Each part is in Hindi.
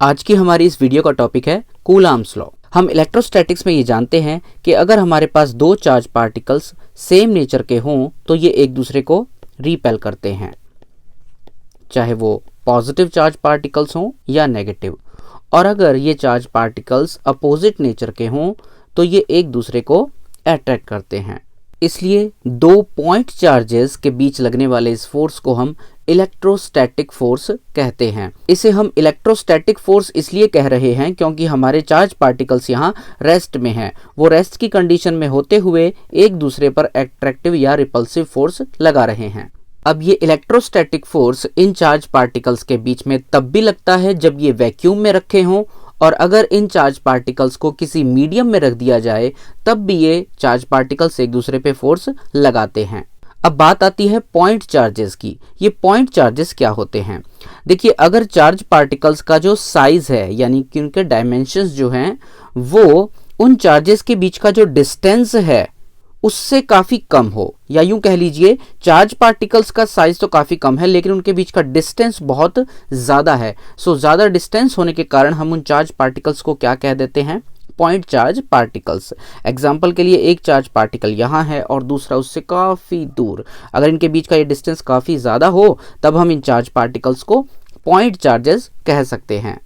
आज की हमारी इस वीडियो का टॉपिक है कूलाम्स लॉ। हम इलेक्ट्रोस्टैटिक्स में ये जानते हैं कि अगर हमारे पास दो चार्ज पार्टिकल्स सेम नेचर के हों तो ये एक दूसरे को रिपेल करते हैं, चाहे वो पॉजिटिव चार्ज पार्टिकल्स हों या नेगेटिव। और अगर ये चार्ज पार्टिकल्स अपोजिट नेचर के हों तो ये एक दूसरे को अट्रैक्ट करते हैं। इसलिए दो पॉइंट चार्जेस के बीच लगने वाले इस फोर्स को हम इलेक्ट्रोस्टैटिक फोर्स कहते हैं। इसे हम इलेक्ट्रोस्टैटिक फोर्स इसलिए कह रहे हैं क्योंकि हमारे चार्ज पार्टिकल्स यहाँ रेस्ट में हैं। वो रेस्ट की कंडीशन में होते हुए एक दूसरे पर अट्रैक्टिव या रिपल्सिव फोर्स लगा रहे हैं। अब ये electrostatic force in charge particles के बीच में तब भी लगता है जब ये वैक्यूम में रखे हों, और अगर इन चार्ज पार्टिकल्स को किसी मीडियम में रख दिया जाए तब भी ये चार्ज पार्टिकल्स एक दूसरे पे फोर्स लगाते हैं। अब बात आती है पॉइंट चार्जेस की। ये पॉइंट चार्जेस क्या होते हैं? देखिए, अगर चार्ज पार्टिकल्स का जो साइज है यानी कि उनके डायमेंशंस जो हैं वो उन चार्जेस के बीच का जो डिस्टेंस है उससे काफी कम हो, या यूं कह लीजिए चार्ज पार्टिकल्स का साइज तो काफी कम है लेकिन उनके बीच का डिस्टेंस बहुत ज्यादा है। सो ज्यादा डिस्टेंस होने के कारण हम उन चार्ज पार्टिकल्स को क्या कह देते हैं? Point charge particles. एग्जाम्पल के लिए एक चार्ज पार्टिकल यहाँ है और दूसरा उससे काफी दूर। अगर इनके बीच का ये डिस्टेंस काफी ज्यादा हो तब हम इन चार्ज पार्टिकल्स को पॉइंट चार्जेस कह सकते हैं।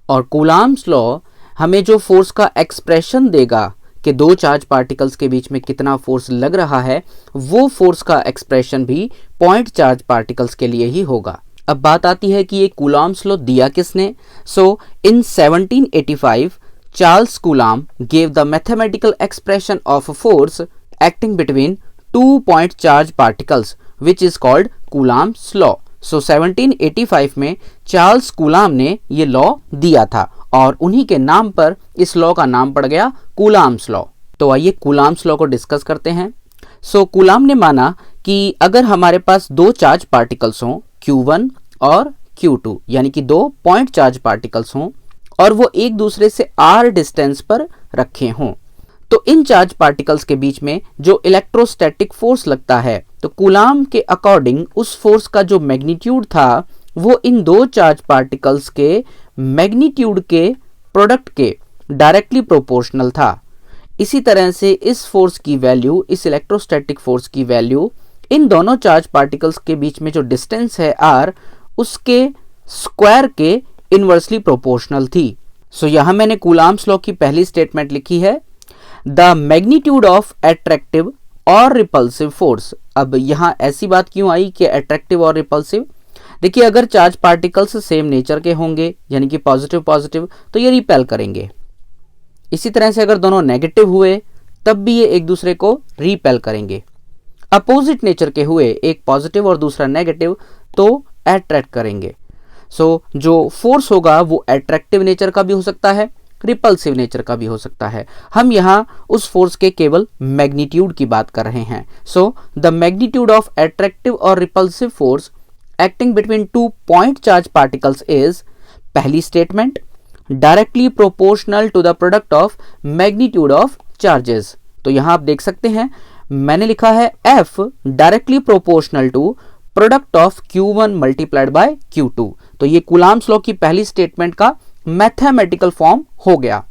और कूलाम्स लॉ हमें जो फोर्स का एक्सप्रेशन देगा कि दो चार्ज पार्टिकल्स के बीच में कितना फोर्स लग रहा है, वो फोर्स का एक्सप्रेशन भी पॉइंट चार्ज पार्टिकल्स के लिए ही होगा। अब बात आती है कि ये कूलाम्स लॉ दिया किसने? सो इन 1785 Charles coulomb gave the mathematical expression of a force acting between two point charge particles which is called Coulomb's law. So 1785 में चार्ल्स कूलाम ने ये लॉ दिया था और उन्हीं के नाम पर इस लॉ का नाम पड़ गया कूलाम्स लॉ। तो आइए कूलाम्स लॉ को डिस्कस करते हैं। सो कूलाम ने माना कि अगर हमारे पास दो चार्ज पार्टिकल्स हों Q1 और Q2 यानी कि दो पॉइंट चार्ज पार्टिकल्स हों और वो एक दूसरे से r डिस्टेंस पर रखे हों, तो इन चार्ज पार्टिकल्स के बीच में जो इलेक्ट्रोस्टैटिक फोर्स लगता है, तो कूलाम के अकॉर्डिंग उस फोर्स का जो मैग्नीट्यूड था वो इन दो चार्ज पार्टिकल्स के मैग्नीट्यूड के प्रोडक्ट के डायरेक्टली प्रोपोर्शनल था। इसी तरह से इस फोर्स की वैल्यू, इस इलेक्ट्रोस्टैटिक फोर्स की वैल्यू इन दोनों चार्ज पार्टिकल्स के बीच में जो डिस्टेंस है r, उसके स्क्वायर के इनवर्सली प्रोपोर्शनल थी। सो यहां मैंने कूलाम्स लॉ की पहली स्टेटमेंट लिखी है, the magnitude of attractive or repulsive force. अब यहां ऐसी बात क्यों आई कि अट्रैक्टिव और रिपल्सिव? देखिए, अगर चार्ज पार्टिकल्स सेम नेचर के होंगे यानी कि पॉजिटिव पॉजिटिव तो ये रिपेल करेंगे। इसी तरह से अगर दोनों नेगेटिव हुए तब भी ये एक दूसरे को रिपेल करेंगे। अपोजिट नेचर के हुए, एक पॉजिटिव और दूसरा नेगेटिव, तो अट्रैक्ट करेंगे। सो जो फोर्स होगा वो अट्रैक्टिव नेचर का भी हो सकता है, रिपल्सिव नेचर का भी हो सकता है। हम यहाँ उस फोर्स के केवल मैग्नीट्यूड की बात कर रहे हैं। So the magnitude of attractive or repulsive force acting between two point charge particles is, पहली statement, directly proportional to the product of magnitude of charges. तो यहाँ आप देख सकते हैं मैंने लिखा है F directly proportional to product of Q1 multiplied by Q2। तो ये कूलाम्स लॉ की पहली स्टेटमेंट का मैथमेटिकल फॉर्म हो गया।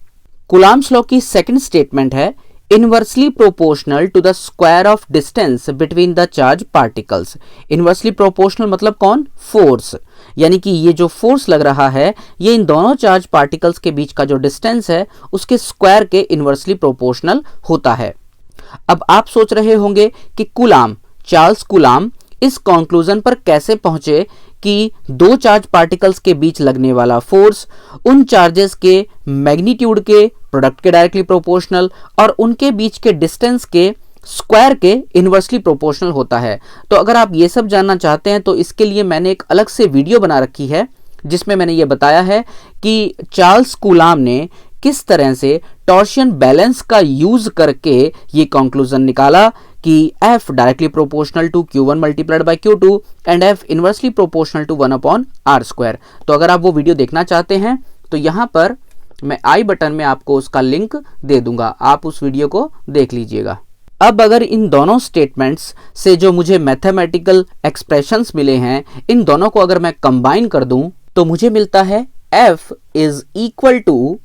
कूलाम्स लॉ की सेकंड स्टेटमेंट है inversely proportional to the square of distance between the charge particles. Inversely proportional मतलब कौन? फोर्स। यानी कि ये जो फोर्स लग रहा है ये इन दोनों चार्ज पार्टिकल्स के बीच का जो डिस्टेंस है उसके स्क्वायर के इनवर्सली प्रोपोर्शनल होता है। अब आप सोच रहे होंगे कि कूलाम, चार्ल्स कूलाम इस कंक्लूजन पर कैसे पहुंचे कि दो चार्ज पार्टिकल्स के बीच लगने वाला फोर्स उन चार्जेस के मैग्नीट्यूड के प्रोडक्ट के डायरेक्टली प्रोपोर्शनल और उनके बीच के डिस्टेंस के स्क्वायर के इनवर्सली प्रोपोर्शनल होता है। तो अगर आप ये सब जानना चाहते हैं तो इसके लिए मैंने एक अलग से वीडियो बना रखी है जिसमें मैंने ये बताया है कि चार्ल्स कूलाम ने किस तरह से टॉर्शन बैलेंस का यूज करके ये कंक्लूजन निकाला कि F directly proportional to Q1 multiplied by Q2 and F inversely proportional to 1/r²। तो अगर आप वो वीडियो देखना चाहते हैं तो यहाँ पर मैं आई बटन में आपको उसका लिंक दे दूंगा, आप उस वीडियो को देख लीजिएगा। अब अगर इन दोनों स्टेटमेंट्स से जो मुझे मैथमेटिकल एक्सप्रेशंस मिले हैं इन दोनों को अगर मैं कंबाइन कर दूं तो मुझे मिलता है F is equal to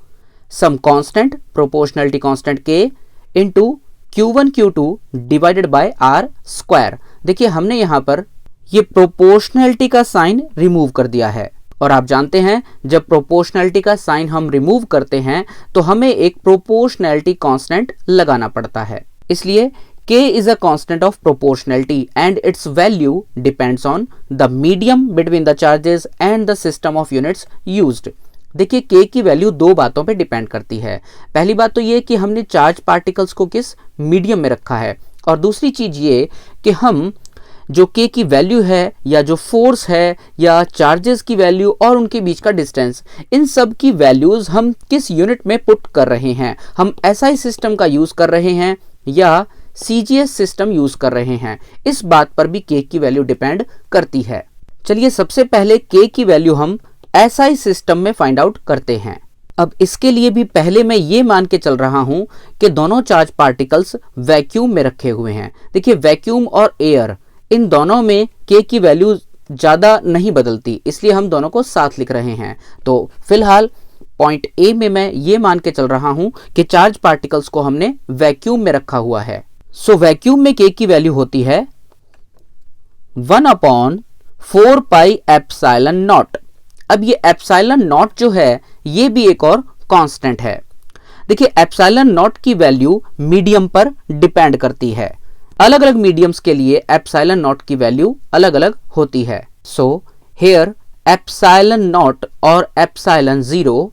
some constant, proportionality constant K into Q1 Q2 divided by R square. देखिए हमने यहां पर ये प्रोपोर्शनलिटी का साइन रिमूव कर दिया है, और आप जानते हैं जब प्रोपोर्शनलिटी का साइन हम रिमूव करते हैं तो हमें एक प्रोपोर्शनलिटी कांस्टेंट लगाना पड़ता है। इसलिए K is a constant of proportionality and its value depends on the medium between the charges and the system of units used। देखिए K की वैल्यू दो बातों पे डिपेंड करती है। पहली बात तो ये कि हमने चार्ज पार्टिकल्स को किस मीडियम में रखा है, और दूसरी चीज ये कि हम जो K की वैल्यू है या जो फोर्स है या चार्जेस की वैल्यू और उनके बीच का डिस्टेंस, इन सब की वैल्यूज हम किस यूनिट में पुट कर रहे हैं। हम SI सिस्टम का यूज कर रहे हैं या CGS सिस्टम यूज कर रहे हैं, इस बात पर भी K की वैल्यू डिपेंड करती है। चलिए सबसे पहले K की वैल्यू हम SI सिस्टम में फाइंड आउट करते हैं। अब इसके लिए भी पहले मैं ये मान के चल रहा हूं कि दोनों चार्ज पार्टिकल्स वैक्यूम में रखे हुए हैं। देखिए वैक्यूम और एयर, इन दोनों में K की वैल्यू ज्यादा नहीं बदलती, इसलिए हम दोनों को साथ लिख रहे हैं। तो फिलहाल पॉइंट A में मैं ये मान के चल रहा हूं कि चार्ज पार्टिकल्स को हमने वैक्यूम में रखा हुआ है। सो वैक्यूम में K की वैल्यू होती है 1/4 पाई एप्सिलॉन नॉट। अब ये एप्सिलॉन नॉट जो है ये भी एक और कांस्टेंट है। देखिए एप्सिलॉन नॉट की वैल्यू मीडियम पर डिपेंड करती है। अलग अलग मीडियम्स के लिए एप्सिलॉन नॉट की वैल्यू अलग अलग होती है। So here epsilon naught or epsilon 0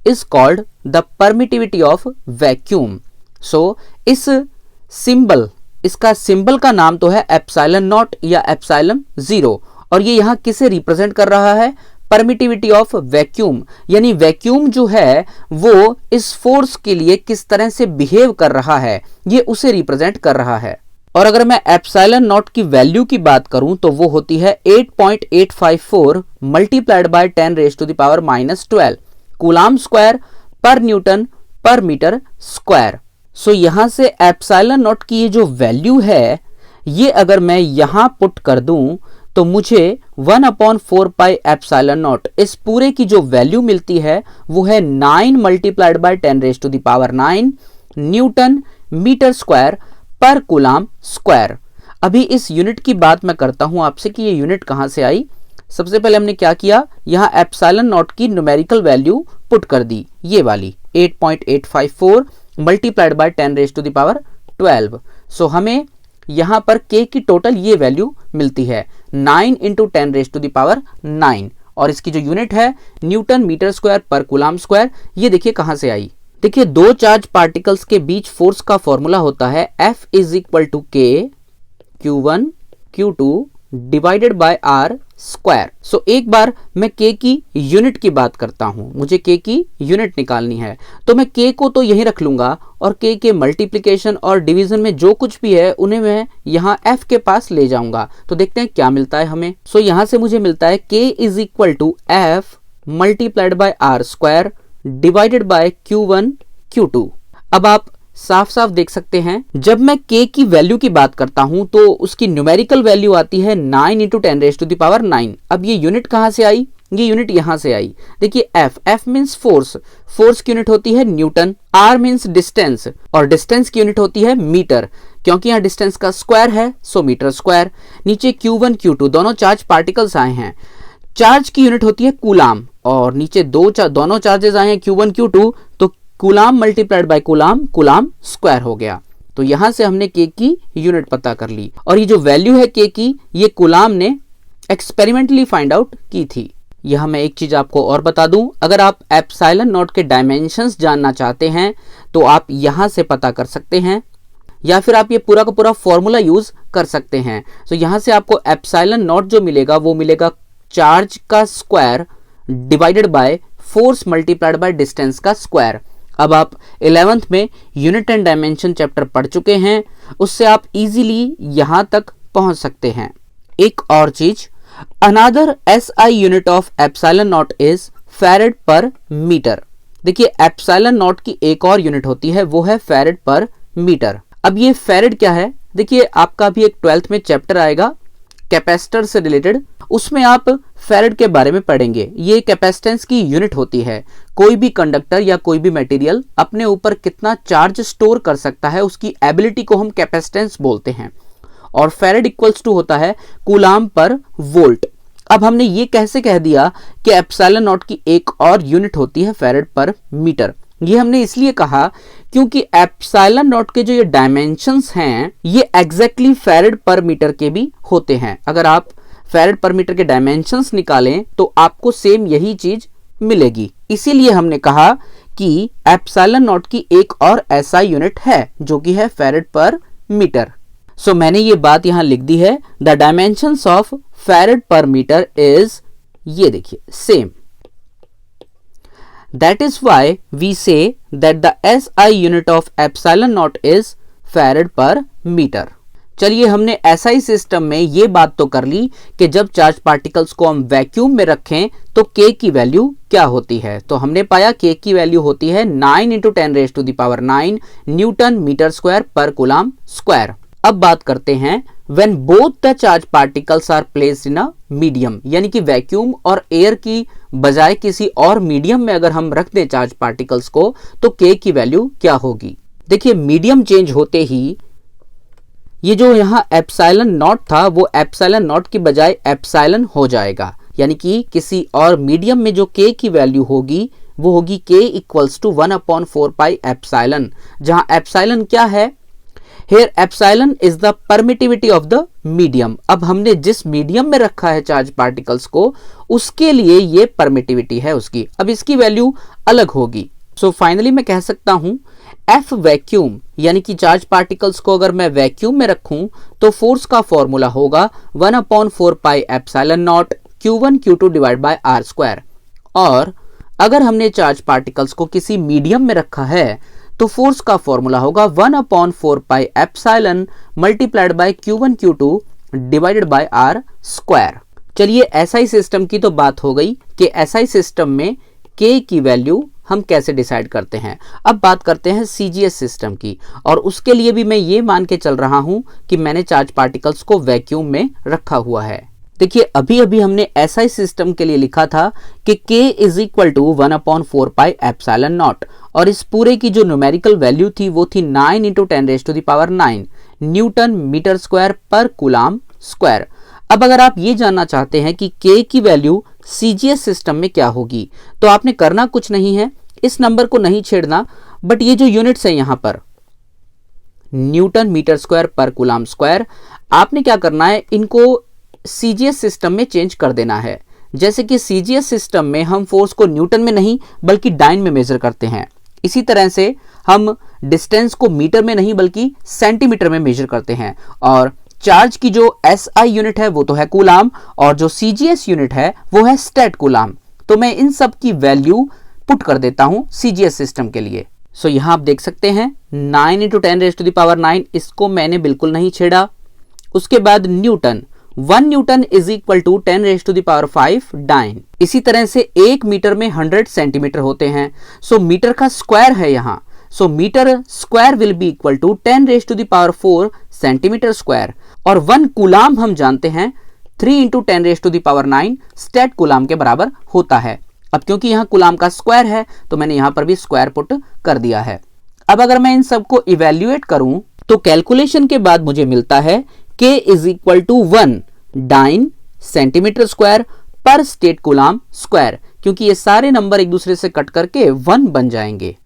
is called the permittivity of vacuum. So इस सिंबल, इसका सिंबल का नाम तो है एप्सिलॉन नॉट या एप्सिलॉन 0, और ये यहां किसे रिप्रेजेंट कर रहा है? Permittivity of vacuum. यानी वैक्यूम जो है वो इस फोर्स के लिए किस तरह से बिहेव कर रहा है, ये उसे रिप्रेजेंट कर रहा है। और अगर मैं एप्सिलॉन नॉट की वैल्यू की बात करूं तो वो होती है 8.854 मल्टीप्लाइड बाय 10⁻⁻12 कूलाम स्क्वायर पर न्यूटन पर मीटर स्क्वायर। सो यहां से एप्सिलॉन नॉट की ये जो वैल्यू है, ये अगर मैं यहां पुट कर दूं तो मुझे 1/4 पाई एप्सिलॉन नॉट, इस पूरे की जो वैल्यू मिलती है वो है 9 multiplied by 10⁻⁹ newton metre square पर कूलाम स्क्वायर। अभी इस यूनिट की बात मैं करता हूं आपसे कि ये यूनिट कहां से आई। सबसे पहले हमने क्या किया, यहां एप्सिलॉन नॉट की न्यूमेरिकल वैल्यू पुट कर दी, ये वाली 8.854 मल्टीप्लाइड बाय 10⁻12। सो हमें यहां पर K की टोटल ये वैल्यू मिलती है 9 इंटू 10⁻⁹, और इसकी जो यूनिट है न्यूटन मीटर स्क्वायर पर कूलाम स्क्वायर। ये देखिए कहां से आई। देखिए दो चार्ज पार्टिकल्स के बीच फोर्स का फॉर्मूला होता है F is equal to K Q1 Q2 divided by R square. So एक बार मैं K की यूनिट की बात करता हूं, मुझे K की यूनिट निकालनी है, तो मैं K को तो यहीं रख लूंगा और K के मल्टीप्लिकेशन और डिवीजन में जो कुछ भी है उन्हें मैं यहां F के पास ले जाऊंगा। तो देखते हैं क्या मिलता है हमें। सो यहां से मुझे मिलता है K is equal to F multiplied by R square divided by Q1 Q2। अब आप साफ साफ देख सकते हैं जब मैं K की वैल्यू की बात करता हूं तो उसकी न्यूमेरिकल वैल्यू आती है 9 इंटू 10⁻⁹। अब ये यूनिट कहां से आई? ये यूनिट यहां से आई। देखिए F मींस फोर्स, फोर्स की यूनिट होती है न्यूटन। R मींस डिस्टेंस, और डिस्टेंस की यूनिट होती है मीटर, क्योंकि यहाँ डिस्टेंस का स्क्वायर है सो मीटर स्क्वायर। नीचे Q1 Q2 दोनों चार्ज पार्टिकल्स आए हैं, चार्ज की यूनिट होती है कूलाम, और नीचे दोनों चार्जेस आए हैं Q1 Q2, तो coulomb multiplied by coulomb, coulomb square हो गया। तो यहां से हमने K की यूनिट पता कर ली, और ये जो वैल्यू है K की, ये कूलाम ने एक्सपेरिमेंटली फाइंड आउट की थी। यह मैं एक चीज आपको और बता दूं, अगर आप एप्सिलॉन नॉट के डायमेंशंस जानना चाहते हैं तो आप यहां से पता कर सकते हैं, या फिर आप ये पूरा का पूरा फॉर्मूला यूज कर सकते हैं। तो यहां से आपको एप्सिलॉन नॉट जो मिलेगा वो मिलेगा चार्ज का square divided by force multiplied by distance का स्क्वायर। अब आप 11th में यूनिट एंड डायमेंशन चैप्टर पढ़ चुके हैं, उससे आप इजीली यहां तक पहुंच सकते हैं। एक और चीज, another SI unit of epsilon not is farad पर मीटर। देखिए एप्सिलॉन नॉट की एक और यूनिट होती है, वो है फैरेड पर मीटर। अब ये फैरेड क्या है? देखिए आपका भी एक 12th में चैप्टर आएगा कैपेसिटर से रिलेटेड, उसमें आप फैरेड के बारे में पढ़ेंगे। ये कैपेसिटेंस की यूनिट होती है। कोई भी कंडक्टर या कोई भी मटेरियल अपने ऊपर कितना चार्ज स्टोर कर सकता है, उसकी एबिलिटी को हम कैपेसिटेंस बोलते हैं। और फैरेड इक्वल्स टू होता है कूलाम पर वोल्ट। अब हमने ये कैसे कह दिया कि एप्सिलॉन नॉट की एक और यूनिट होती है फैरेड पर मीटर। ये हमने इसलिए कहा क्योंकि एप्सिलॉन नॉट के जो ये डायमेंशंस हैं ये एग्जैक्टली फैरेड पर मीटर के भी होते हैं। अगर आप फैरेड पर मीटर के डायमेंशंस निकालें तो आपको सेम यही चीज मिलेगी। इसीलिए हमने कहा कि एप्सिलॉन नॉट की एक और ऐसा यूनिट है जो कि है फैरेड पर मीटर। सो मैंने ये बात यहां लिख दी है, द डायमेंशंस ऑफ फैरेड पर मीटर इज, ये देखिए, same. That is why we say that the SI unit of epsilon naught is farad per meter। चलिए, हमने SI सिस्टम में ये बात तो कर ली कि जब चार्ज पार्टिकल्स को हम वैक्यूम में रखें तो K की वैल्यू क्या होती है। तो हमने पाया K की वैल्यू होती है 9 × 10⁹ न्यूटन मीटर स्क्वायर पर कूलाम स्क्वायर। अब बात करते हैं when both the charge particles are placed in a medium, यानी कि वैक्यूम और एयर की बजाय किसी और मीडियम में अगर हम रख दें चार्ज पार्टिकल्स को तो K की वैल्यू क्या होगी। देखिए, मीडियम चेंज होते ही ये जो यहाँ एप्सिलॉन नॉट था वो एप्सिलॉन नॉट की बजाय एप्सिलॉन हो जाएगा, यानी कि किसी और मीडियम में जो K की वैल्यू होगी वो होगी K = 1/4 पाई एप्सिलॉन, जहां एप्सिलॉन क्या है, Here epsilon is the permittivity of the medium। अब हमने जिस मीडियम में रखा है चार्ज पार्टिकल्स को उसके लिए ये परमिटिविटी है उसकी। अब इसकी वैल्यू अलग होगी। सो फाइनली मैं कह सकता हूं F वैक्यूम, यानी कि चार्ज पार्टिकल्स को अगर मैं वैक्यूम में रखूं तो फोर्स का फॉर्मूला होगा 1/4 pi epsilon naught Q1 Q2 /r²। और अगर हमने चार्ज पार्टिकल्स को किसी मीडियम में रखा है तो फोर्स का फॉर्मूला होगा 1/4 pi epsilon multiplied by Q1 Q2 /r²। चलिए, SI सिस्टम की तो बात हो गई कि SI सिस्टम में K की वैल्यू हम कैसे डिसाइड करते हैं। अब बात करते हैं CGS सिस्टम की, और उसके लिए भी मैं ये मान के चल रहा हूं कि मैंने चार्ज पार्टिकल्स को वैक्यूम में रखा हुआ है। देखिए, अभी अभी हमने SI सिस्टम के लिए लिखा था कि K = 1/4 पाई एप्सिलॉन नॉट, और इस पूरे की जो न्यूमेरिकल वैल्यू थी वो थी 9 × 10⁹ न्यूटन मीटर स्क्वायर पर कूलाम स्क्वायर। अब अगर आप ये जानना चाहते हैं कि K की वैल्यू CGS सिस्टम में क्या होगी तो आपने करना कुछ नहीं है, इस नंबर को नहीं छेड़ना, बट ये जो यूनिट्स है यहां पर न्यूटन मीटर स्क्वायर पर कूलाम स्क्वायर, आपने क्या करना है, इनको CGS सिस्टम में चेंज कर देना है। जैसे कि CGS सिस्टम में हम फोर्स को न्यूटन में नहीं बल्कि डाइन में मेजर करते हैं, इसी तरह से हम डिस्टेंस को मीटर में नहीं बल्कि सेंटीमीटर में मेजर करते हैं। और चार्ज की जो SI यूनिट है वो तो है कूलाम, और जो CGS यूनिट है वो है स्टेट कूलाम। तो मैं इन सब की वैल्यू पुट कर देता हूं CGS सिस्टम के लिए। सो यहां आप देख सकते हैं 9 × 10⁹, इसको मैंने बिल्कुल नहीं छेड़ा। उसके बाद न्यूटन, 1 न्यूटन = 10⁵ डाइन। इसी तरह से 1 मीटर में 100 सेंटीमीटर होते हैं। सो मीटर का स्क्वायर है यहाँ, so metre square will be equal to 10⁴ centimetre square. और 1 कूलाम हम जानते हैं 3 × 10⁹ स्टेट कूलाम के बराबर होता है। अब क्योंकि यहाँ कूलाम का स्क्वायर है तो मैंने यहाँ पर भी स्क्वायर पुट कर दिया है। अब अगर मैं इन सबको इवेल्युएट करूं तो कैलकुलेशन के बाद मुझे मिलता है K = 1 डाइन सेंटीमीटर स्क्वायर पर स्टेट कूलाम स्क्वायर, क्योंकि ये सारे नंबर एक दूसरे से कट करके 1 बन जाएंगे।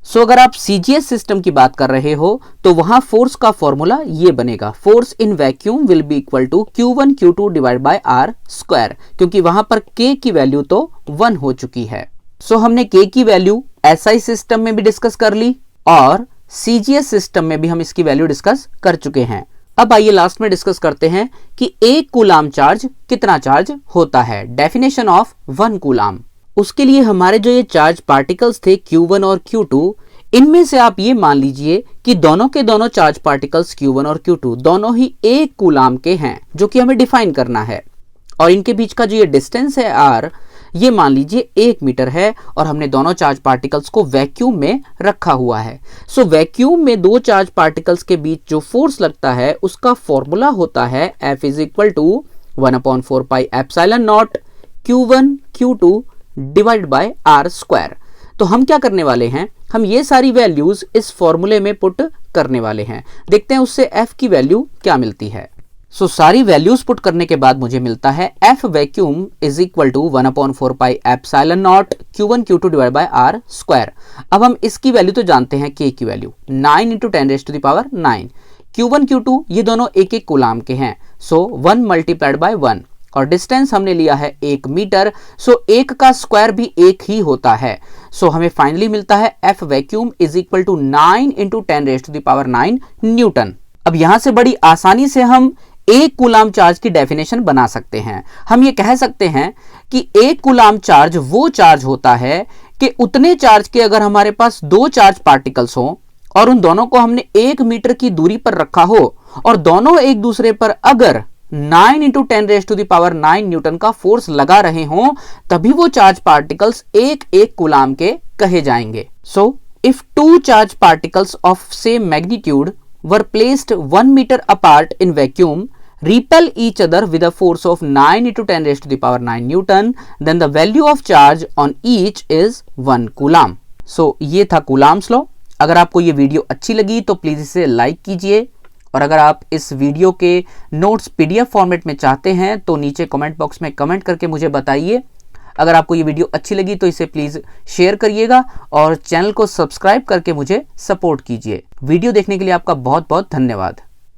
सो अगर आप CGS सिस्टम की बात कर रहे हो तो वहां फोर्स का फॉर्मूला ये बनेगा, force in vacuum will be equal to Q1 Q2 /r², क्योंकि वहां पर K की वैल्यू तो 1 हो चुकी है। सो हमने K की वैल्यू SI सिस्टम में भी डिस्कस कर ली और CGS सिस्टम में भी हम इसकी वैल्यू डिस्कस कर चुके हैं। अब आइए लास्ट में डिस्कस करते हैं कि 1 कूलाम चार्ज कितना चार्ज होता है। डेफिनेशन ऑफ 1 कूलाम, उसके लिए हमारे जो ये चार्ज पार्टिकल्स थे Q1 और Q2, इनमें से आप ये मान लीजिए कि दोनों के दोनों चार्ज पार्टिकल्स Q1 और Q2 दोनों ही 1 कूलाम के हैं, जो कि हमें डिफाइन करना है। और इनके बीच का जो ये डिस्टेंस है R, ये मान लीजिए 1 मीटर है, और हमने दोनों चार्ज पार्टिकल्स को वैक्यूम में रखा हुआ है। सो वैक्यूम में 2 चार्ज पार्टिकल्स के बीच जो फोर्स लगता है उसका फॉर्मूला होता है F = 1/4 pi epsilon naught Q1 Q2 divide by R square. तो हम क्या करने वाले हैं, हम ये सारी वैल्यूज इस फॉर्मूले में पुट करने वाले हैं। देखते हैं उससे F की वैल्यू क्या मिलती है। सो सारी वैल्यूज पुट करने के बाद मुझे मिलता है F vacuum is equal to 1/4 pi epsilon naught Q1 Q2 divide by R square. अब हम इसकी वैल्यू तो जानते हैं, K की वैल्यू 9 × 10⁻⁹। Q1 Q2 ये दोनों एक एक कूलाम के हैं, सो 1 मल्टीप्लाइड बाय 1, और डिस्टेंस हमने लिया है 1 मीटर, सो 1 का स्क्वायर भी 1 ही होता है। सो हमें फाइनली मिलता है F vacuum is equal to 9 × 10⁹ newton. अब यहां से बड़ी आसानी से हम एक कूलाम चार्ज की डेफिनेशन बना सकते हैं। हम ये कह सकते हैं कि एक कूलाम चार्ज वो चार्ज होता है कि उतने चार्ज के अगर हमारे पास दो चार्ज पार्टिकल्स हों और उन दोनों को हमने 1 मीटर की दूरी पर रखा हो और दोनों एक दूसरे पर अगर 9 × 10⁹ न्यूटन का फोर्स लगा रहे हों, तभी वो चार्ज पार्टिकल्स एक एक कूलाम के कहे जाएंगे। So if two charge particles of same magnitude were placed 1 meter apart in vacuum, repel each other with a force of 9 × 10⁹ Newton, then the value of charge on each is 1 coulomb. So ये था कूलाम्स लॉ। अगर आपको ये वीडियो अच्छी लगी तो प्लीज इसे लाइक कीजिए, और अगर आप इस वीडियो के नोट्स PDF फॉर्मेट में चाहते हैं तो नीचे कमेंट बॉक्स में कमेंट करके मुझे बताइए। अगर आपको ये वीडियो अच्छी लगी तो इसे प्लीज़ शेयर करिएगा और चैनल को सब्सक्राइब करके मुझे सपोर्ट कीजिए। वीडियो देखने के लिए आपका बहुत बहुत धन्यवाद।